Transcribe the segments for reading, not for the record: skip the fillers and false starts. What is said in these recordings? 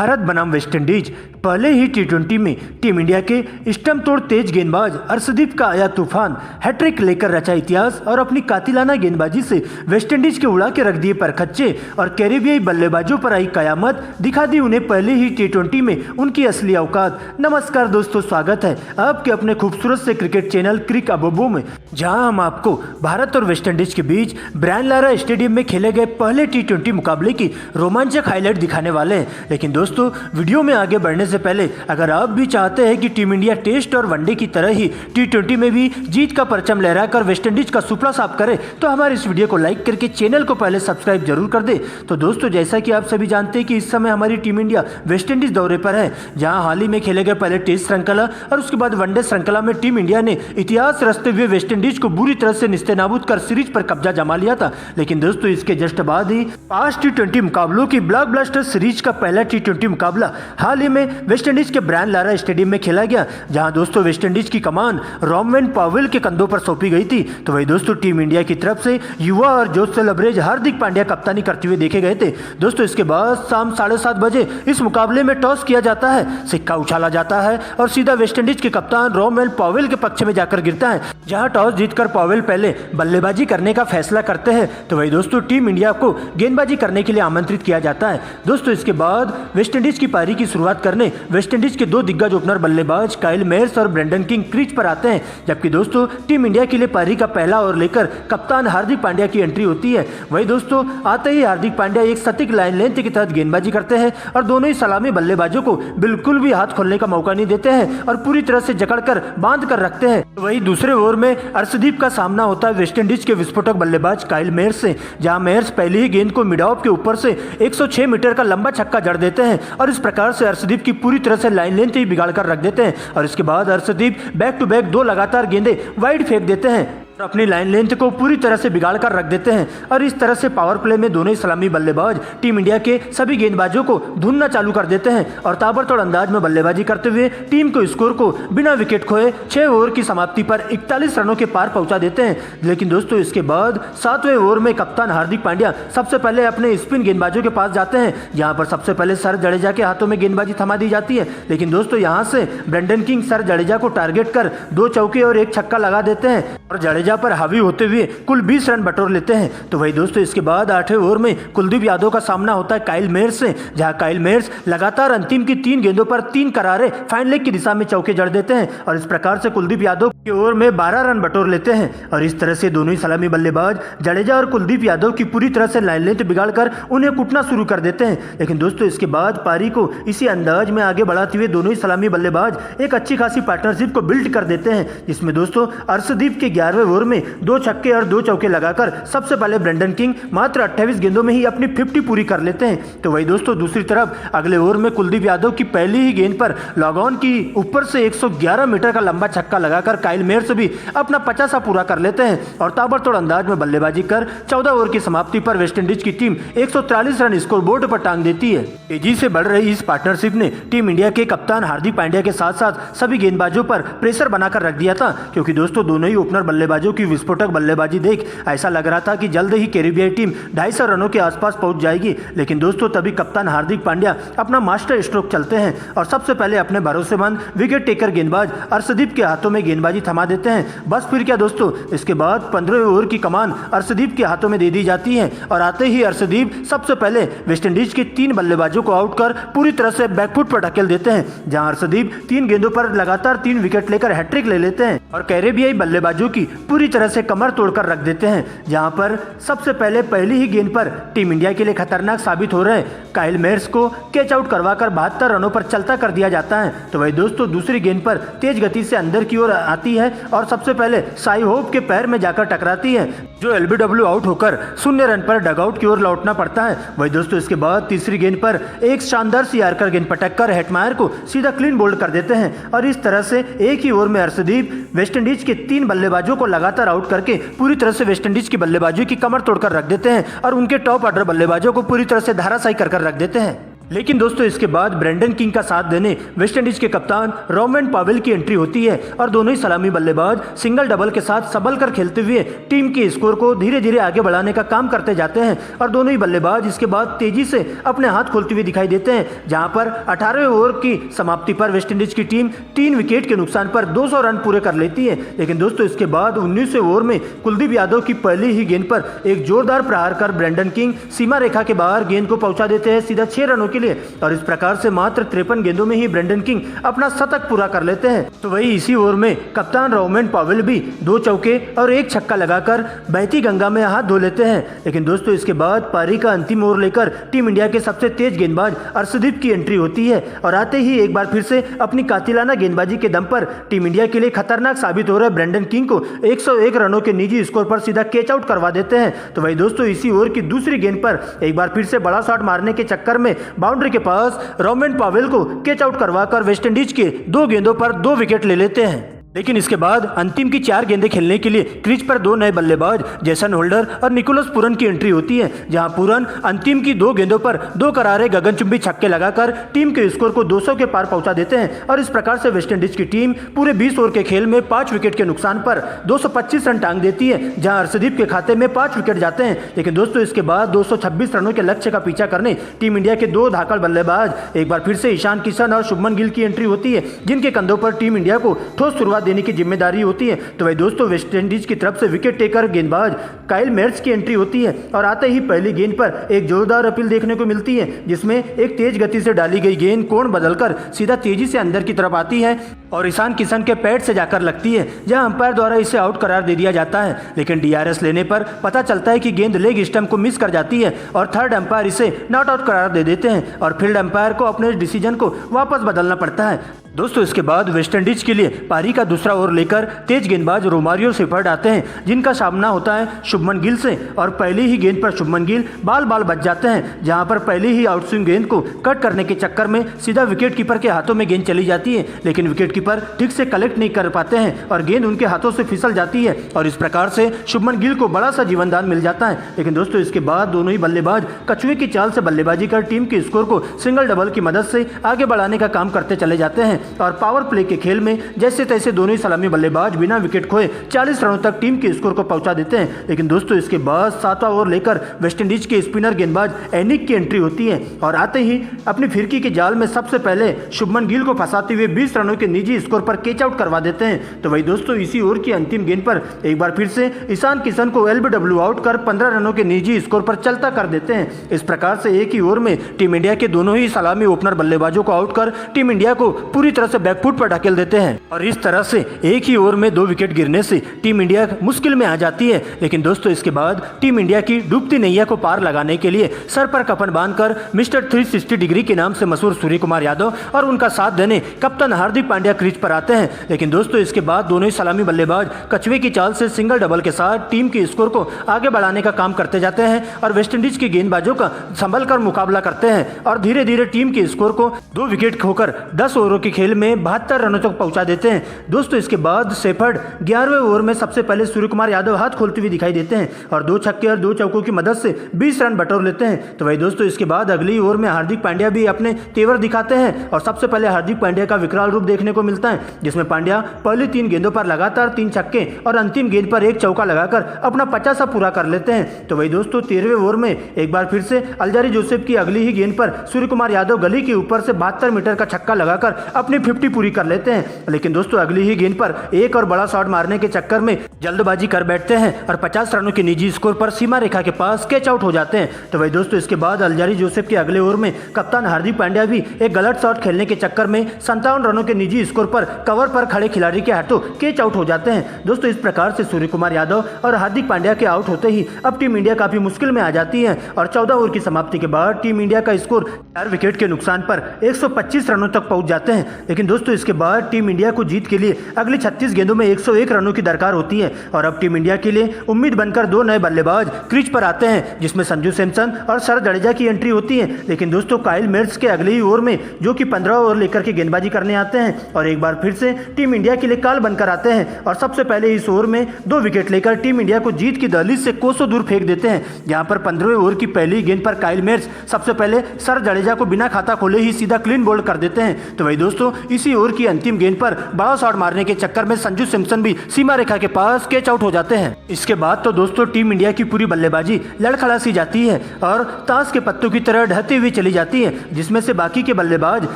भारत बनाम वेस्टइंडीज। पहले ही टी20 में टीम इंडिया के स्टंप तोड़ तेज गेंदबाज अर्शदीप का आया तूफान, हैट्रिक लेकर रचा इतिहास और अपनी कातिलाना गेंदबाजी से वेस्टइंडीज के उड़ा के रख दिए परखच्चे और कैरेबियाई बल्लेबाजों पर आई कयामत, दिखा दी उन्हें पहले ही टी20 में उनकी असली औकात। नमस्कार दोस्तों, स्वागत है आपके अपने खूबसूरत से क्रिकेट चैनल क्रिक अबोबो में, जहां हम आपको भारत और वेस्टइंडीज के बीच ब्रायन लारा स्टेडियम में खेले गए पहले टी20 मुकाबले की रोमांचक हाईलाइट दिखाने वाले हैं। लेकिन दोस्तों, वीडियो में आगे बढ़ने से पहले अगर आप भी चाहते हैं कि टीम इंडिया टेस्ट और वनडे की तरह ही टी20 में भी जीत का परचम लहराकर वेस्टइंडीज का सुपड़ा साफ करे, तो हमारे इस वीडियो को लाइक करके चैनल को पहले सब्सक्राइब जरूर कर दे। तो दोस्तों, जैसा कि आप सभी जानते हैं कि इस समय हमारी टीम इंडिया वेस्टइंडीज दौरे पर है, जहां हाल ही में खेले गए पहले टेस्ट श्रृंखला और उसके बाद वनडे श्रृंखला में टीम इंडिया ने इतिहास रचते हुए वेस्टइंडीज को बुरी तरह से निस्तेनाबूद कर सीरीज पर कब्जा जमा लिया था। लेकिन दोस्तों, इसके जस्ट बाद ही 5 टी20 मुकाबलों की ब्लॉकबस्टर सीरीज का पहला टी20 मुकाबला हाल ही में वेस्टइंडीज के ब्रायन लारा स्टेडियम में खेला गया, जहां दोस्तों वेस्टइंडीज की कमान रोमवेन पॉवेल के कंधों पर सौंपी गई थी। तो वही दोस्तों, टीम इंडिया की तरफ से युवा और जोश से लबरेज हार्दिक पांड्या कप्तानी करते हुए देखे गए थे। दोस्तों, इसके बाद शाम 7:30 बजे इस मुकाबले में टॉस किया जाता है, सिक्का उछाला जाता है और सीधा वेस्टइंडीज के कप्तान रोमवेन पॉवेल के पक्ष में जाकर गिरता है, जहां टॉस जीतकर पॉवेल पहले बल्लेबाजी करने का फैसला करते हैं। तो वही दोस्तों, टीम इंडिया को गेंदबाजी करने के लिए आमंत्रित किया जाता है। दोस्तों, इसके बाद वेस्टइंडीज की पारी की शुरुआत करने वेस्टइंडीज के 2 दिग्गज ओपनर बल्लेबाज काइल मेयर्स और ब्रेंडन किंग क्रीज पर आते हैं, जबकि दोस्तों टीम इंडिया के लिए पारी का पहला ओवर लेकर कप्तान हार्दिक पांड्या की एंट्री होती है। वही दोस्तों, आते ही हार्दिक पांड्या एक सटीक लाइन लेंथ के तहत गेंदबाजी करते हैं और दोनों ही सलामी बल्लेबाजों को बिल्कुल भी हाथ खोलने का मौका नहीं देते हैं और पूरी तरह से जकड़कर बांध कर रखते हैं। वही दूसरे ओवर में अर्शदीप का सामना होता है वेस्टइंडीज के विस्फोटक बल्लेबाज काइल मेयर्स से, जहां मेयर्स पहली ही गेंद को मिड ऑफ के ऊपर से 106 मीटर का लंबा छक्का जड़ देते हैं और इस प्रकार से अर्शदीप की पूरी तरह से लाइन लेंथ ही बिगाड़ कर रख देते हैं। और इसके बाद अर्शदीप बैक टू बैक 2 लगातार गेंदें वाइड फेंक देते हैं और अपनी लाइन लेंथ को पूरी तरह से बिगाड़ कर रख देते हैं। और इस तरह से पावर प्ले में दोनों ही सलामी बल्लेबाज टीम इंडिया के सभी गेंदबाजों को धुनना चालू कर देते हैं और ताबड़तोड़ अंदाज में बल्लेबाजी करते हुए टीम को स्कोर को बिना विकेट खोए 6 ओवर की समाप्ति पर 41 रनों के पार पहुंचा देते हैं। लेकिन दोस्तों, इसके बाद 7वें ओवर में कप्तान हार्दिक पांड्या सबसे पहले अपने स्पिन गेंदबाजों के पास जाते हैं, जहां पर सबसे पहले सर जडेजा के हाथों में गेंदबाजी थमा दी जाती है। लेकिन दोस्तों, यहां से ब्रेंडन किंग सर जडेजा को टारगेट कर 2 चौके और 1 छक्का लगा देते हैं और जडेजा पर हावी होते हुए कुल 20 रन बटोर लेते हैं। तो वही दोस्तों, इसके बाद 8वें ओवर में कुलदीप यादव का सामना होता है काइल मेयर्स से, जहां काइल मेयर्स लगातार अंतिम की 3 गेंदों पर 3 करारे फाइन लेग की दिशा में चौके जड़ देते हैं और इस प्रकार से कुलदीप यादव के ओवर में 12 रन बटोर लेते हैं। और इस तरह से दोनों ही सलामी बल्लेबाज जडेजा और कुलदीप यादव की पूरी तरह से लाइन लेंथ बिगाड़कर उन्हें कुटना शुरू कर देते हैं। लेकिन दोस्तों, इसके बाद पारी को इसी अंदाज में आगे बढ़ाते हुए दोनों ही सलामी बल्लेबाज एक अच्छी खासी पार्टनरशिप को बिल्ड कर देते हैं, जिसमें दोस्तों अर्शदीप के 11वें ओवर में 2 छक्के और 2 चौके लगाकर सबसे पहले ब्रेंडन किंग मात्र 28 गेंदों में ही अपनी 50 पूरी कर लेते हैं। तो वही दोस्तों, दूसरी तरफ अगले ओवर में कुलदीप यादव की पहली ही गेंद पर लॉग ऑन की ऊपर से 111 मीटर का लंबा छक्का लगाकर काइल मेयर्स भी अपना 50 पूरा कर लेते हैं और ताबड़तोड़ अंदाज में बल्लेबाजी कर 14 ओवर की समाप्ति पर वेस्टइंडीज की टीम 143 रन स्कोर बोर्ड पर टांग देती है। तेजी से बढ़ रही इस पार्टनरशिप ने टीम इंडिया के कप्तान हार्दिक पांड्या के साथ साथ सभी गेंदबाजों पर प्रेशर बनाकर रख दिया था, क्योंकि दोस्तों दोनों ही ओपनर बल्लेबाजों की विस्फोटक बल्लेबाजी देख ऐसा लग रहा था कि जल्द ही कैरेबियाई टीम 250 रनों के आसपास पहुंच जाएगी। लेकिन दोस्तों, तभी कप्तान हार्दिक पांड्या अपना मास्टर स्ट्रोक चलते हैं और सबसे पहले अपने भरोसेमंद विकेट टेकर गेंदबाज अर्शदीप के हाथों में गेंदबाजी थमा देते हैं। बस फिर क्या दोस्तों, इसके बाद 15वें ओवर की कमान अर्शदीप के हाथों में दे दी जाती है और आते ही अर्शदीप सबसे पहले वेस्टइंडीज के 3 बल्लेबाजों को आउट कर पूरी तरह से बैकफुट पर ढकेल देते हैं, जहां अर्शदीप 3 गेंदों पर लगातार 3 विकेट लेकर हैट्रिक ले लेते हैं और कैरेबियाई बल्लेबाजों की पूरी तरह से कमर तोड़कर रख देते हैं। जहां पर सबसे पहले पहली ही गेंद पर टीम इंडिया के लिए खतरनाक साबित हो रहे काइल मेयर्स को कैच आउट करवाकर 72 रनों पर चलता कर दिया जाता है। तो वही दोस्तों, दूसरी गेंद पर तेज गति से अंदर की ओर आती है और सबसे पहले साई होप के पैर में जाकर टकराती है, जो एलबीडब्ल्यू आउट होकर 0 रन पर डगआउट की ओर लौटना पड़ता है। वही दोस्तों, इसके बाद तीसरी गेंद पर एक शानदार सी यार्कर गेंद पटक कर हेटमायर को सीधा क्लीन बोल्ड कर देते हैं और इस तरह से एक ही ओवर में अर्शदीप वेस्टइंडीज के 3 बल्लेबाजों को लगातार आउट करके पूरी तरह से वेस्टइंडीज की बल्लेबाजों की कमर तोड़कर रख देते हैं और उनके टॉप ऑर्डर बल्लेबाजों को पूरी तरह से धराशायी कर रख देते हैं। लेकिन दोस्तों इसके बाद ब्रेंडन किंग का साथ देने वेस्टइंडीज के कप्तान रोवेन पॉवेल की एंट्री होती है और दोनों ही सलामी बल्लेबाज सिंगल डबल के साथ संभल कर खेलते हुए टीम के स्कोर को धीरे धीरे आगे बढ़ाने का काम करते जाते हैं और दोनों ही बल्लेबाज इसके बाद तेजी से अपने हाथ खोलते हुए दिखाई देते हैं, जहां पर 18वें ओवर की समाप्ति पर वेस्टइंडीज की टीम 3 विकेट के नुकसान पर 200 रन पूरे कर लेती है। लेकिन दोस्तों इसके बाद 19वें ओवर में कुलदीप यादव की पहली ही गेंद पर एक जोरदार प्रहार कर ब्रेंडन किंग सीमा रेखा के बाहर गेंद को पहुंचा देते हैं सीधा 6 रनों के लिए और इस प्रकार से मात्र 53 गेंदों में ही ब्रेंडन किंग अपना शतक पूरा कर लेते हैं। तो वही इसी ओवर में कप्तान रोवेन पॉवेल भी 2 चौके और 1 छक्का लगाकर बहती गंगा में हाथ धो लेते हैं। लेकिन दोस्तों इसके बाद पारी का अंतिम ओवर लेकर टीम इंडिया के सबसे तेज गेंदबाज अर्शदीप की एंट्री होती है और आते ही एक बार फिर से अपनी कातिलाना गेंदबाजी के दम पर टीम इंडिया के लिए खतरनाक साबित हो रहे ब्रेंडन किंग को 101 रनों के निजी स्कोर पर सीधा कैच आउट करवा देते हैं। तो वही दोस्तों इसी ओवर की दूसरी गेंद पर एक बार फिर से बड़ा शॉट मारने के चक्कर में बाउंड्री के पास रोवेन पॉवेल को कैच आउट करवाकर वेस्टइंडीज के 2 गेंदों पर 2 विकेट ले लेते हैं। लेकिन इसके बाद अंतिम की 4 गेंदें खेलने के लिए क्रीज पर 2 नए बल्लेबाज जेसन होल्डर और निकोलस पूरन की एंट्री होती है, जहां पूरन अंतिम की 2 गेंदों पर 2 करारे गगनचुंबी छक्के लगाकर टीम के स्कोर को 200 के पार पहुंचा देते हैं और इस प्रकार से वेस्टइंडीज की टीम पूरे 20 ओवर के खेल में 5 विकेट के नुकसान पर 225 रन टांग देती है, जहां अर्शदीप के खाते में 5 विकेट जाते हैं। लेकिन दोस्तों इसके बाद 226 रनों के लक्ष्य का पीछा करने टीम इंडिया के 2 धाकड़ बल्लेबाज एक बार फिर से ईशान किशन और शुभमन गिल की एंट्री होती है, जिनके कंधों पर टीम इंडिया को ठोस शुरुआत देने की जिम्मेदारी होती है। तो वही दोस्तों वेस्टइंडीज की तरफ से विकेट टेकर गेंदबाज काइल मेर्ट्स की एंट्री होती है और आते ही पहली गेंद पर एक जोरदार अपील देखने को मिलती है, जिसमें एक तेज गति से डाली गई गेंद कोण बदलकर सीधा तेजी से अंदर की तरफ आती है और ईशान किशन के पैड से जाकर लगती है, जहां अंपायर द्वारा इसे आउट करार दे दिया जाता है। लेकिन डीआरएस लेने पर पता चलता है कि गेंद लेग स्टंप को मिस कर जाती है और थर्ड अंपायर इसे नॉट आउट करार दे देते हैं और फील्ड अंपायर को अपने डिसीजन को वापस बदलना पड़ता है। दोस्तों इसके बाद वेस्टइंडीज के लिए पारी का दूसरा ओवर लेकर तेज गेंदबाज रोमारियो शेफर्ड आते हैं, जिनका सामना होता है शुभमन गिल से और पहली ही गेंद पर शुभमन गिल बाल बच जाते हैं, जहां पर पहली ही आउटस्विंग गेंद को कट करने के चक्कर में सीधा विकेट कीपर के हाथों में गेंद चली जाती है। लेकिन विकेट कीपर ठीक से कलेक्ट नहीं कर पाते हैं और गेंद उनके हाथों से फिसल जाती है और इस प्रकार से शुभमन गिल को बड़ा सा जीवनदान मिल जाता है। लेकिन दोस्तों इसके बाद दोनों ही बल्लेबाज कछुए की चाल से बल्लेबाजी कर टीम के स्कोर को सिंगल डबल की मदद से आगे बढ़ाने का काम करते चले जाते हैं और पावर प्ले के खेल में जैसे तैसे दोनों ही सलामी बल्लेबाज बिना विकेट खोए 40 रनों तक टीम के स्कोर को पहुंचा देते हैं। लेकिन दोस्तों इसके बाद 7वां ओवर लेकर वेस्टइंडीज के स्पिनर गेंदबाज एनिक की एंट्री होती है और आते ही अपनी फिरकी के जाल में सबसे पहले शुभमन गिल को फंसाते हुए 20 रनों के निजी स्कोर पर कैच आउट करवा देते हैं। तो वही दोस्तों इसी ओवर की अंतिम गेंद पर एक बार फिर से ईशान किशन को एलबीडब्ल्यू आउट कर 15 रनों के निजी स्कोर पर चलता कर देते हैं। इस प्रकार से एक ही ओवर में टीम इंडिया के दोनों ही सलामी ओपनर बल्लेबाजों को आउट कर टीम इंडिया को पूरी तरह से बैकफुट पर ढकेल देते हैं और इस तरह से एक ही ओवर में 2 विकेट गिरने से टीम इंडिया मुश्किल में आ जाती है। लेकिन दोस्तों इसके बाद टीम इंडिया की डूबती नैया को पार लगाने के लिए सर पर कफन बांधकर मिस्टर 360 डिग्री के नाम से मशहूर सूर्य कुमार यादव और उनका साथ देने कप्तान हार्दिक पांड्या क्रीज पर आते हैं। लेकिन दोस्तों इसके बाद दोनों ही सलामी बल्लेबाज कछुए की चाल से सिंगल डबल के साथ टीम के स्कोर को आगे बढ़ाने का काम करते जाते हैं और वेस्टइंडीज के गेंदबाजों का संभल कर मुकाबला करते हैं और धीरे धीरे टीम के स्कोर को 2 विकेट खोकर 10 ओवरों के खेल में 72 रनों तक पहुंचा देते हैं। दोस्तों इसके बाद शेफर्ड 11वें ओवर में सबसे पहले सूर्य कुमार यादव हाथ खोलते हुए दिखाई देते हैं और 2 छक्के और 2 चौकों की मदद से 20 रन बटोर लेते हैं। तो वही दोस्तों इसके बाद अगली ओवर में हार्दिक पांड्या भी अपने तेवर दिखाते हैं और सबसे पहले हार्दिक पांड्या का विकराल रूप देखने को मिलता है, जिसमें पांड्या पहली 3 गेंदों पर लगातार 3 छक्के और अंतिम गेंद पर 1 चौका लगाकर अपना 50 पूरा कर लेते हैं। तो वही दोस्तों 13वें ओवर में एक बार फिर से अल्जारी जोसेफ की अगली ही गेंद पर सूर्य कुमार यादव गली के ऊपर से 72 मीटर का छक्का लगाकर अपनी 50 पूरी कर लेते हैं। लेकिन दोस्तों अगली ही गेंद पर एक और बड़ा शॉट मारने के चक्कर में जल्दबाजी कर बैठते हैं और 50 रनों के निजी स्कोर पर सीमा रेखा के पास कैच आउट हो जाते हैं। तो वही दोस्तों इसके बाद अल्जारी जोसेफ के अगले ओवर में कप्तान हार्दिक पांड्या भी एक गलत शॉट खेलने के चक्कर में 57 रनों के निजी स्कोर पर कवर पर खड़े खिलाड़ी के हाथों कैच आउट हो जाते हैं। दोस्तों इस प्रकार से सूर्य कुमार यादव और हार्दिक पांड्या के आउट होते ही अब टीम इंडिया काफी मुश्किल में आ जाती है और 14 ओवर की समाप्ति के बाद टीम इंडिया का स्कोर 4 विकेट के नुकसान पर 125 रनों तक पहुंच जाते हैं। लेकिन दोस्तों इसके बाद टीम इंडिया को जीत के लिए अगली 36 गेंदों में 101 रनों की दरकार होती है और अब टीम इंडिया के लिए उम्मीद बनकर 2 नए बल्लेबाज क्रीज पर आते हैं, जिसमें संजू सैमसन और शरद जडेजा की एंट्री होती है। लेकिन दोस्तों काइल मेर्ट्स के अगले ही ओवर में जो कि 15 ओवर लेकर के गेंदबाजी करने आते हैं और और एक बार फिर से टीम इंडिया के लिए काल बनकर आते हैं और सबसे पहले इस ओवर में 2 विकेट लेकर टीम इंडिया को जीत की दहलीज से कोसों दूर फेंक देते हैं। यहां पर 15वें ओवर की पहली गेंद पर काइल मेयर्स सबसे पहले सर जडेजा को बिना खाता खोले ही सीधा क्लीन बोल्ड कर देते हैं। तो वही दोस्तों, इसी ओवर की अंतिम गेंद पर बड़ा शॉट मारने के चक्कर में संजू सैमसन भी सीमा रेखा के पास कैच आउट हो जाते हैं। इसके बाद तो दोस्तों टीम इंडिया की पूरी बल्लेबाजी लड़खड़ा सी जाती है और ताश के पत्तों की तरह ढहती हुई चली जाती है, जिसमें से बाकी के बल्लेबाज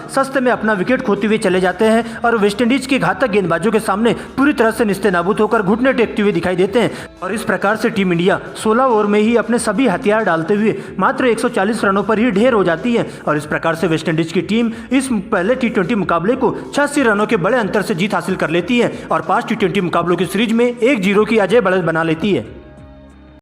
सस्ते में अपना विकेट खोते हुए चले जाते हैं और वेस्टइंडीज के घातक गेंदबाजों के सामने पूरी तरह से निस्तेनाबूद होकर घुटने टेकते हुए दिखाई देते हैं। और इस प्रकार से टीम इंडिया 16 ओवर में ही अपने सभी हथियार डालते हुए मात्र 140 रनों पर ही ढेर हो जाती है और इस प्रकार से वेस्टइंडीज की टीम इस पहले T20 मुकाबले को 86 रनों के बड़े अंतर से जीत हासिल कर लेती है और 5 T20 मुकाबलों की सीरीज में 1-0 की अजय बढ़त बना लेती है।